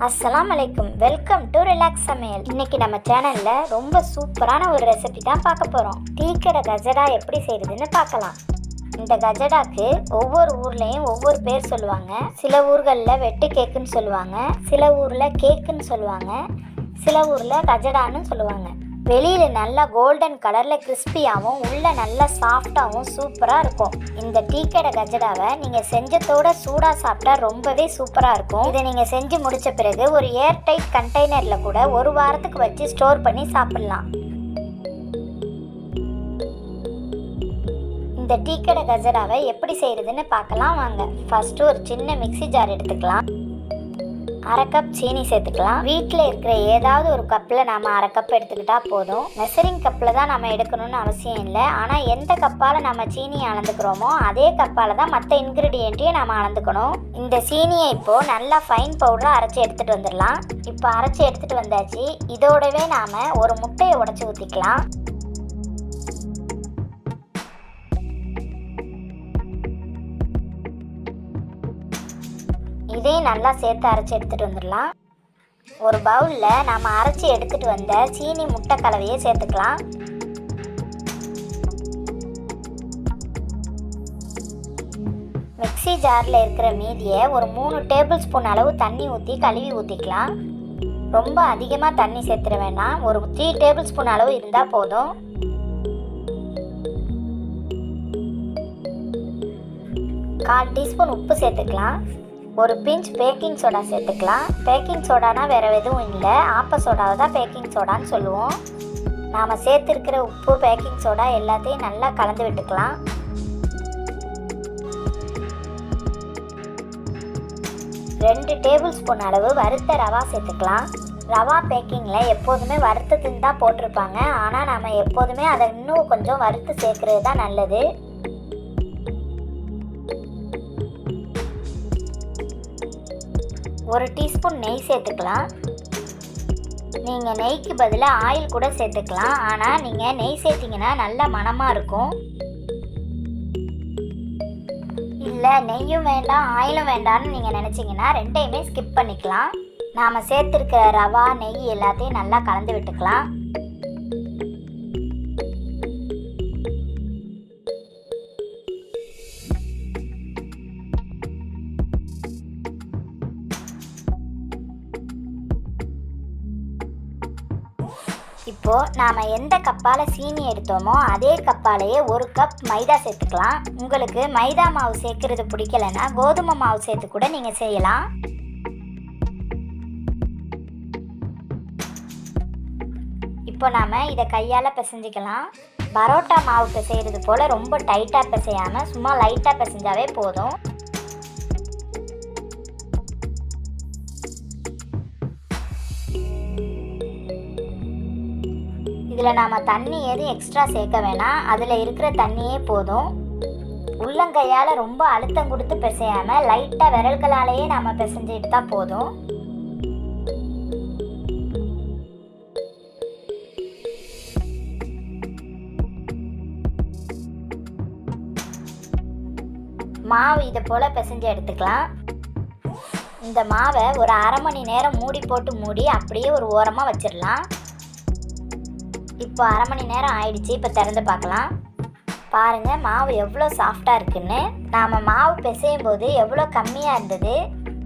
அஸ்ஸலாமு அலைக்கும். Welcome to relax சமையல். இன்னைக்கு நம்ம சேனல்ல ரொம்ப சூப்பரான ஒரு ரெசிபி தான் பார்க்க போறோம். டீக்கடை கஜடா எப்படி செய்யறதுன்னு பார்க்கலாம். இந்த கஜடாக்கு ஒவ்வொரு ஊர்லயும் ஒவ்வொரு பேர் சொல்லுவாங்க. சில ஊர்களில் வெட்டு கேக்குன்னு சொல்லுவாங்க, சில ஊர்ல கேக்குன்னு சொல்லுவாங்க, சில ஊர்ல கஜடான்னு சொல்லுவாங்க. வெளியில நல்லா கோல்டன் கலர்ல கிறிஸ்பியாகவும் உள்ள நல்லா சாஃப்டாகவும் சூப்பராக இருக்கும். இந்த டீக்கடை கஜடாவை நீங்கள் செஞ்சதோட சூடாக சாப்பிட்டா ரொம்பவே சூப்பராக இருக்கும். இதை நீங்கள் செஞ்சு முடித்த பிறகு ஒரு ஏர் டைட் கண்டெய்னரில் கூட ஒரு வாரத்துக்கு வச்சு ஸ்டோர் பண்ணி சாப்பிட்லாம். இந்த டீக்கடை கஜடாவை எப்படி செய்கிறதுன்னு பார்க்கலாம் வாங்க. ஃபஸ்ட்டு ஒரு சின்ன மிக்ஸி ஜார் எடுத்துக்கலாம். அரை கப் சீனி சேர்த்துக்கலாம். வீட்டில் இருக்கிற ஏதாவது ஒரு கப்பில் நம்ம அரை கப் எடுத்துக்கிட்டா போதும். மெஷரிங் கப்பில் தான் நம்ம எடுக்கணும்னு அவசியம் இல்லை. ஆனால் எந்த கப்பால் நம்ம சீனியை அளந்துக்கிறோமோ அதே கப்பால் தான் மற்ற இன்க்ரீடியண்ட்டையும் நம்ம அளந்துக்கணும். இந்த சீனியை இப்போது நல்லா ஃபைன் பவுடராக அரைச்சி எடுத்துகிட்டு வந்துடலாம். இப்போ அரைச்சி எடுத்துகிட்டு வந்தாச்சு. இதோடவே நாம் ஒரு முட்டையை உடைச்சி ஊற்றிக்கலாம். இதையும் நல்லா சேர்த்து அரைச்சி எடுத்துகிட்டு வந்துடலாம். ஒரு பவுலில் நம்ம அரைச்சி எடுத்துகிட்டு வந்த சீனி முட்டை கலவையை சேர்த்துக்கலாம். மிக்ஸி ஜாரில் இருக்கிற மீதியை ஒரு 3 டேபிள் ஸ்பூன் அளவு தண்ணி ஊற்றி கழுவி ஊற்றிக்கலாம். ரொம்ப அதிகமாக தண்ணி சேர்த்துட வேண்டாம். ஒரு 3 டேபிள் ஸ்பூன் அளவு இருந்தால் போதும். கால் டீஸ்பூன் உப்பு சேர்த்துக்கலாம். ஒரு பிஞ்ச் பேக்கிங் சோடா சேர்த்துக்கலாம். பேக்கிங் சோடானா வேறு எதுவும் இல்லை, ஆப்ப சோடாவை தான் பேக்கிங் சோடான்னு சொல்லுவோம். நாம் சேர்த்துருக்கிற உப்பு, பேக்கிங் சோடா எல்லாத்தையும் நல்லா கலந்து விட்டுக்கலாம். ரெண்டு டேபிள் ஸ்பூன் அளவு வறுத்த ரவா சேர்த்துக்கலாம். ரவா பேக்கிங்கில் எப்போதுமே வறுத்ததுன்னு தான் போட்டிருப்பாங்க. ஆனால் நம்ம எப்போதுமே அதை இன்னும் கொஞ்சம் வறுத்து சேர்க்குறது தான் நல்லது. ஒரு டீஸ்பூன் நெய் சேர்த்துக்கலாம். நீங்கள் நெய்க்கு பதிலாக ஆயில் கூட சேர்த்துக்கலாம். ஆனால் நீங்கள் நெய் சேர்த்திங்கன்னா நல்ல மணமாக இருக்கும். இல்லை நெய்யும் வேண்டாம் ஆயிலும் வேண்டாம்னு நீங்கள் நினச்சிங்கன்னா ரெண்டையுமே ஸ்கிப் பண்ணிக்கலாம். நாம் சேர்த்துருக்கிற ரவா நெய் எல்லாத்தையும் நல்லா கலந்து விட்டுக்கலாம். இப்போது நாம் எந்த கப்பால் சீனி எடுத்தோமோ அதே கப்பாலேயே ஒரு கப் மைதா சேர்த்துக்கலாம். உங்களுக்கு மைதா மாவு சேர்க்கறது பிடிக்கலைன்னா கோதுமை மாவு சேர்த்து கூட நீங்கள் செய்யலாம். இப்போ நாம் இதை கையால் பிசைஞ்சிக்கலாம். பரோட்டா மாவு பிசைகிறது போல் ரொம்ப டைட்டாக பிசையாமல் சும்மா லைட்டாக பிசைஞ்சாவே போதும். இதில் நாம் தண்ணி எதுவும் எக்ஸ்ட்ரா சேர்க்க வேணாம். அதில் இருக்கிற தண்ணியே போதும். உள்ளங்கையால் ரொம்ப அழுத்தம் கொடுத்து பிசையாமல் லைட்டாக விரல்களாலேயே நாம் பிசைஞ்சிட்டு தான் போதும். மாவு இதை போல் பிசைஞ்சு எடுத்துக்கலாம். இந்த மாவை ஒரு அரை மணி நேரம் மூடி போட்டு மூடி அப்படியே ஒரு ஓரமாக வச்சிடலாம். இப்போ அரை மணி நேரம் ஆயிடுச்சு. இப்போ திறந்து பார்க்கலாம். பாருங்கள் மாவு எவ்வளோ சாஃப்டாக இருக்குன்னு. நாம் மாவு பிசையும் போது எவ்வளோ கம்மியாக இருந்தது.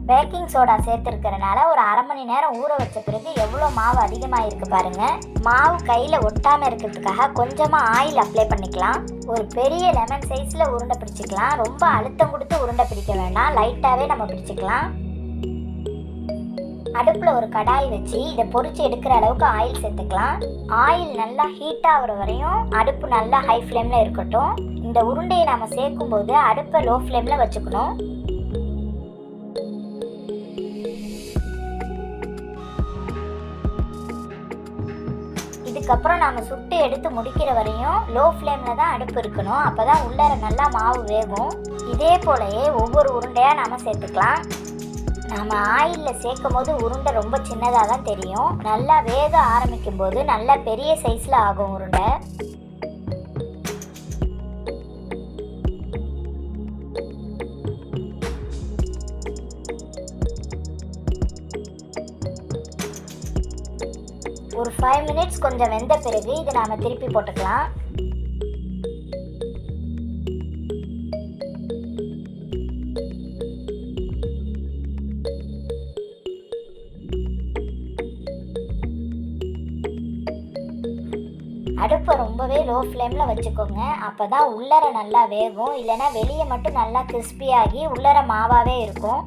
பேக்கிங் சோடா சேர்த்துருக்கிறனால ஒரு அரை மணி நேரம் ஊற வச்ச பிறகு எவ்வளோ மாவு அதிகமாக இருக்குது பாருங்கள். மாவு கையில் ஒட்டாமல் இருக்கிறதுக்காக கொஞ்சமாக ஆயில் அப்ளை பண்ணிக்கலாம். ஒரு பெரிய லெமன் சைஸில் உருண்டை பிடிச்சிக்கலாம். ரொம்ப அழுத்தம் கொடுத்து உருண்டை பிடிக்க வேண்டாம், லைட்டாகவே நம்ம பிடிச்சிக்கலாம். அடுப்பில் ஒரு கடாய் வச்சு இதை பொரிச்சு எடுக்கிற அளவுக்கு ஆயில் சேர்த்துக்கலாம். ஆயில் நல்லா ஹீட் ஆகிற வரையும் அடுப்பு நல்லா ஹை ஃப்ளேமில் இருக்கட்டும். இந்த உருண்டையை நாம் சேர்க்கும்போது அடுப்பை லோ ஃப்ளேமில் வச்சுக்கணும். இதுக்கப்புறம் நாம் சுட்டு எடுத்து முடிக்கிற வரையும் லோ ஃப்ளேமில் தான் அடுப்பு இருக்கணும். அப்போ தான் உள்ளார நல்லா மாவு வேகும். இதே போலயே ஒவ்வொரு உருண்டையாக நாம் சேர்த்துக்கலாம். நம்ம ஆயிலில் சேர்க்கும் போது உருண்டை ரொம்ப சின்னதாக தான் தெரியும். நல்லா வேக ஆரம்பிக்கும் போது நல்லா பெரிய சைஸில் ஆகும் உருண்டை. 5 மினிட்ஸ் கொஞ்சம் வெந்த பிறகு இதை நாம் திருப்பி போட்டுக்கலாம். அடுப்பை ரொம்பவே லோ ஃப்ளேமில் வச்சுக்கோங்க. அப்போ தான் உள்ளர நல்லா வேகும், இல்லைன்னா வெளியே மட்டும் நல்லா கிறிஸ்பியாகி உள்ளர மாவாகவே இருக்கும்.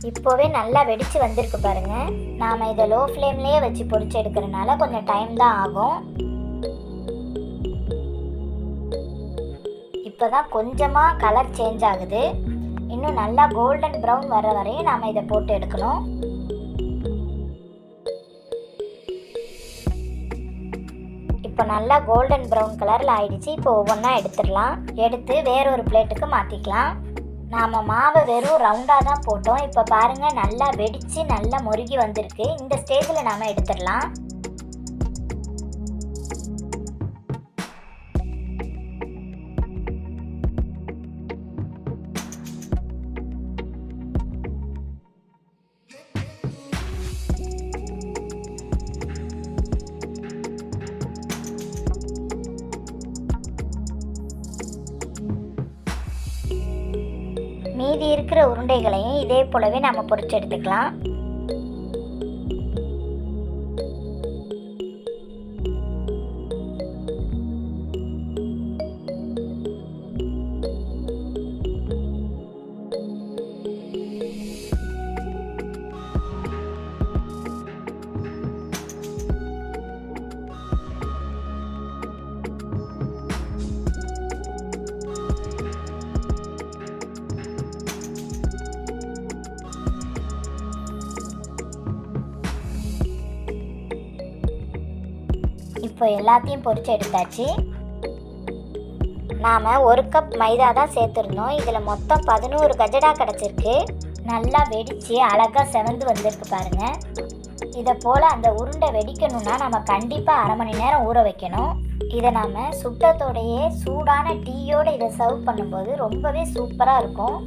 இப்போவே நல்லா வெடித்து வந்திருக்கு பாருங்கள். நாம் இதை லோ ஃப்ளேம்லேயே வச்சு பொரிச்சு எடுக்கிறதுனால கொஞ்சம் டைம் தான் ஆகும். இப்போ தான் கொஞ்சமாக கலர் சேஞ்ச் ஆகுது. இன்னும் நல்லா கோல்டன் ப்ரௌன் வர வரையும் நாம் இதை போட்டு எடுக்கணும். இப்போ நல்லா கோல்டன் ப்ரௌன் கலரில் ஆயிடுச்சு. இப்போ ஒவ்வொன்றா எடுத்துடலாம். எடுத்து வேறொரு பிளேட்டுக்கு மாற்றிக்கலாம். நாம் மாவை வெறும் ரவுண்டாக தான் போட்டோம். இப்போ பாருங்கள் நல்லா வெடித்து நல்லா முருகி வந்திருக்கு. இந்த ஸ்டேஜில் நாம் எடுத்துடலாம். மீதி இருக்கிற உருண்டைகளையும் இதே போலவே நம்ம பொரிச்சு எடுத்துக்கலாம். இப்போ எல்லாத்தையும் பொரிச்சு எடுத்தாச்சு. நாம் 1 கப் மைதா தான் சேர்த்துருந்தோம். இதில் மொத்தம் 11 கஜடா கிடச்சிருக்கு. நல்லா வெடித்து அழகாக செவந்து வந்திருக்கு பாருங்கள். இதை போல் அந்த உருண்டை வெடிக்கணும்னா நம்ம கண்டிப்பாக 1/2 மணி நேரம் ஊற வைக்கணும். இதை நாம் சுட்டத்தோடையே சூடான டீயோடு இதை சர்வ் பண்ணும்போது ரொம்பவே சூப்பராக இருக்கும்.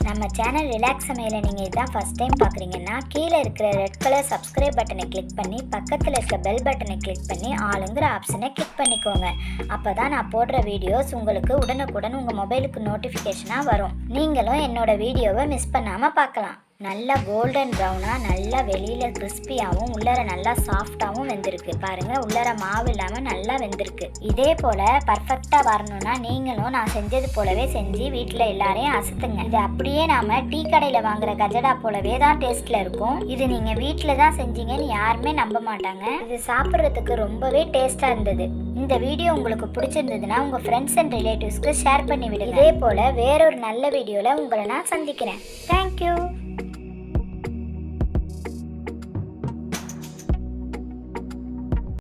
நம்ம சேனல் ரிலாக்ஸ் சமையலை நீங்கள் இதுதான் ஃபஸ்ட் டைம் பார்க்குறீங்கன்னா கீழே இருக்கிற ரெட் கலர் சப்ஸ்கிரைப் பட்டனை கிளிக் பண்ணி பக்கத்தில் இருக்க பெல் பட்டனை கிளிக் பண்ணி ஆளுங்கிற ஆப்ஷனை கிளிக் பண்ணிக்கோங்க. அப்போ தான் நான் போடுற வீடியோஸ் உங்களுக்கு உடனுக்குடன் உங்கள் மொபைலுக்கு நோட்டிஃபிகேஷனாக வரும். நீங்களும் என்னோட வீடியோவை மிஸ் பண்ணாமல் பார்க்கலாம். நல்லா கோல்டன் ப்ரௌனாக நல்லா வெளியில் கிறிஸ்பியாகவும் உள்ளர நல்லா சாஃப்டாகவும் வெந்திருக்கு பாருங்கள். உள்ளர மாவு இல்லாமல் நல்லா வெந்திருக்கு. இதே போல் பர்ஃபெக்டாக வரணும்னா நீங்களும் நான் செஞ்சது போலவே செஞ்சு வீட்டில் எல்லாரையும் அசத்துங்க. இது அப்படியே நாம் டீ கடையில் வாங்குற கஜடா போலவே தான் டேஸ்ட்டில் இருக்கும். இது நீங்கள் வீட்டில் தான் செஞ்சீங்கன்னு யாருமே நம்ப மாட்டாங்க. இது சாப்பிட்றதுக்கு ரொம்பவே டேஸ்ட்டாக இருந்தது. இந்த வீடியோ உங்களுக்கு பிடிச்சிருந்ததுன்னா உங்கள் ஃப்ரெண்ட்ஸ் அண்ட் ரிலேட்டிவ்ஸ்க்கு ஷேர் பண்ணி விடுங்க. இதே போல் வேறொரு நல்ல வீடியோவில் உங்களை நான் சந்திக்கிறேன். தேங்க்யூ.